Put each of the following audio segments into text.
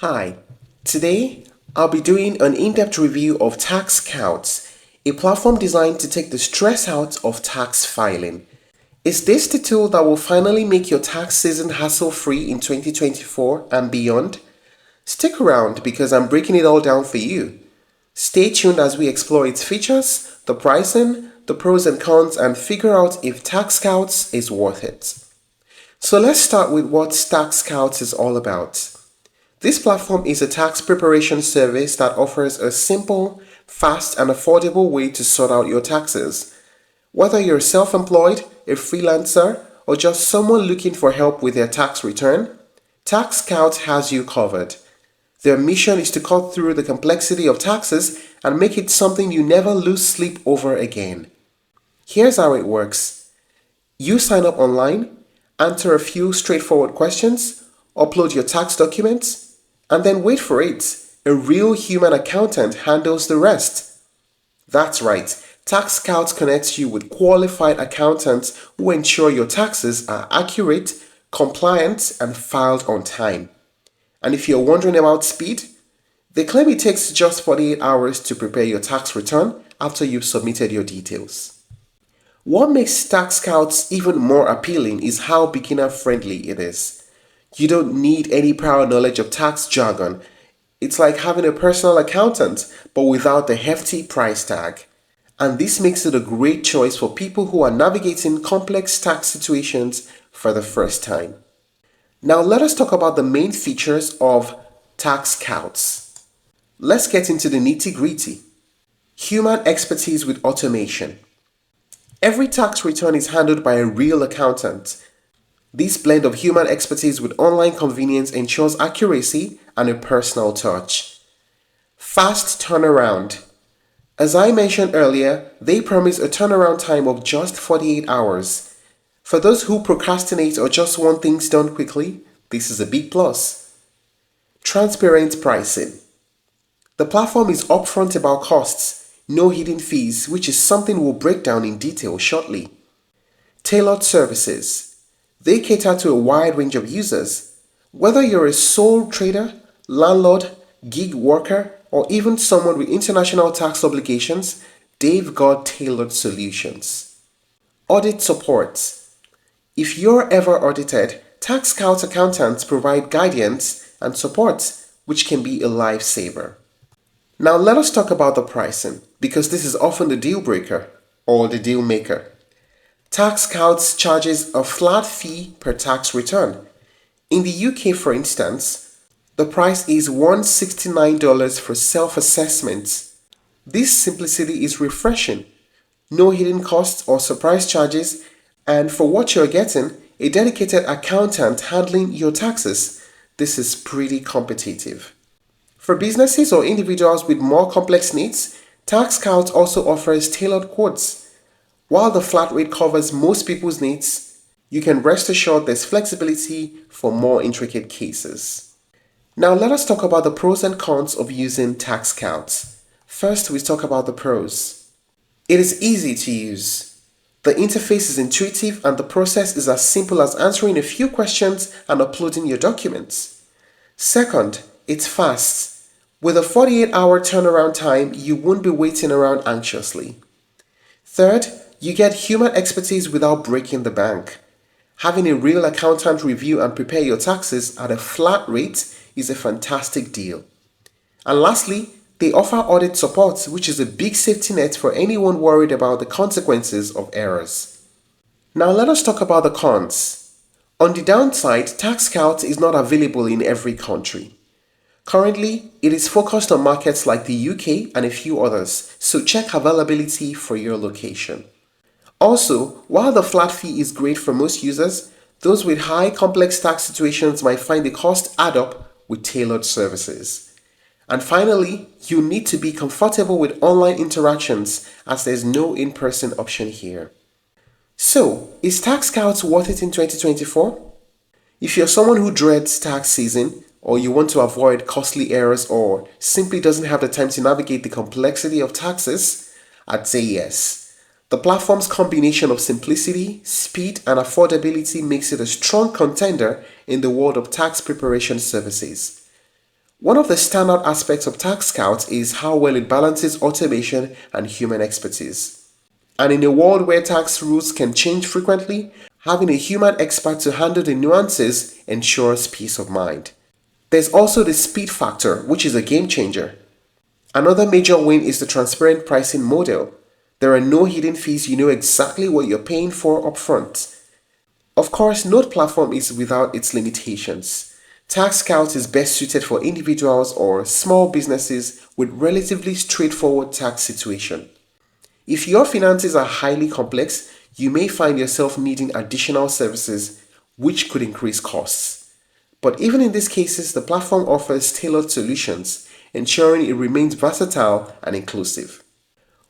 Hi, today I'll be doing an in-depth review of TaxScouts, a platform designed to take the stress out of tax filing. Is this the tool that will finally make your tax season hassle-free in 2024 and beyond? Stick around because I'm breaking it all down for you. Stay tuned as we explore its features, the pricing, the pros and cons, and figure out if TaxScouts is worth it. So let's start with what TaxScouts is all about. This platform is a tax preparation service that offers a simple, fast, and affordable way to sort out your taxes. Whether you're self-employed, a freelancer, or just someone looking for help with their tax return, TaxScout has you covered. Their mission is to cut through the complexity of taxes and make it something you never lose sleep over again. Here's how it works. You sign up online, answer a few straightforward questions, upload your tax documents, and then wait for it. A real human accountant handles the rest. That's right, TaxScouts connects you with qualified accountants who ensure your taxes are accurate, compliant, and filed on time. And if you're wondering about speed, they claim it takes just 48 hours to prepare your tax return after you've submitted your details. What makes TaxScouts even more appealing is how beginner-friendly it is. You don't need any prior knowledge of tax jargon. It's like having a personal accountant, but without the hefty price tag. And this makes it a great choice for people who are navigating complex tax situations for the first time. Now let us talk about the main features of TaxScouts. Let's get into the nitty-gritty. Human expertise with automation. Every tax return is handled by a real accountant. This blend of human expertise with online convenience ensures accuracy and a personal touch. Fast turnaround. As I mentioned earlier, they promise a turnaround time of just 48 hours. For those who procrastinate or just want things done quickly, this is a big plus. Transparent pricing. The platform is upfront about costs, no hidden fees, which is something we'll break down in detail shortly. Tailored services. They cater to a wide range of users. Whether you're a sole trader, landlord, gig worker, or even someone with international tax obligations, they've got tailored solutions. Audit support. If you're ever audited, TaxScouts accountants provide guidance and support, which can be a lifesaver. Now let us talk about the pricing, because this is often the deal breaker or the deal maker. TaxScouts charges a flat fee per tax return. In the UK, for instance, the price is $169 for self-assessment. This simplicity is refreshing. No hidden costs or surprise charges, and for what you're getting, a dedicated accountant handling your taxes. This is pretty competitive. For businesses or individuals with more complex needs, TaxScouts also offers tailored quotes. While the flat rate covers most people's needs, you can rest assured there's flexibility for more intricate cases. Now let us talk about the pros and cons of using TaxScouts. First, we talk about the pros. It is easy to use. The interface is intuitive and the process is as simple as answering a few questions and uploading your documents. Second, it's fast. With a 48-hour turnaround time, you won't be waiting around anxiously. Third, you get human expertise without breaking the bank. Having a real accountant review and prepare your taxes at a flat rate is a fantastic deal. And lastly, they offer audit support, which is a big safety net for anyone worried about the consequences of errors. Now let us talk about the cons. On the downside, TaxScout is not available in every country. Currently, it is focused on markets like the UK and a few others, so check availability for your location. Also, while the flat fee is great for most users, those with high complex tax situations might find the cost add up with tailored services. And finally, you need to be comfortable with online interactions as there's no in-person option here. So, is TaxScouts worth it in 2024? If you're someone who dreads tax season, or you want to avoid costly errors, or simply doesn't have the time to navigate the complexity of taxes, I'd say yes. The platform's combination of simplicity, speed, and affordability makes it a strong contender in the world of tax preparation services. One of the standout aspects of TaxScouts is how well it balances automation and human expertise. And in a world where tax rules can change frequently, having a human expert to handle the nuances ensures peace of mind. There's also the speed factor, which is a game changer. Another major win is the transparent pricing model. There are no hidden fees, you know exactly what you're paying for upfront. Of course, no platform is without its limitations. TaxScouts is best suited for individuals or small businesses with relatively straightforward tax situation. If your finances are highly complex, you may find yourself needing additional services, which could increase costs. But even in these cases, the platform offers tailored solutions, ensuring it remains versatile and inclusive.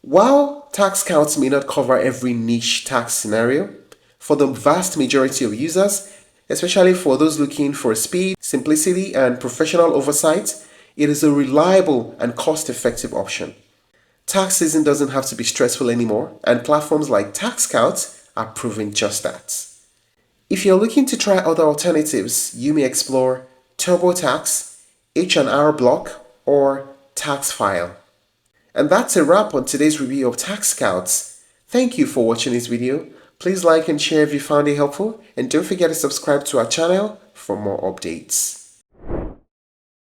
While TaxScouts may not cover every niche tax scenario, for the vast majority of users, especially for those looking for speed, simplicity, and professional oversight, it is a reliable and cost-effective option. Tax season doesn't have to be stressful anymore, and platforms like TaxScouts are proving just that. If you're looking to try other alternatives, you may explore TurboTax, H&R Block, or TaxFile. And that's a wrap on today's review of TaxScouts. Thank you for watching this video. Please like and share if you found it helpful, and don't forget to subscribe to our channel for more updates.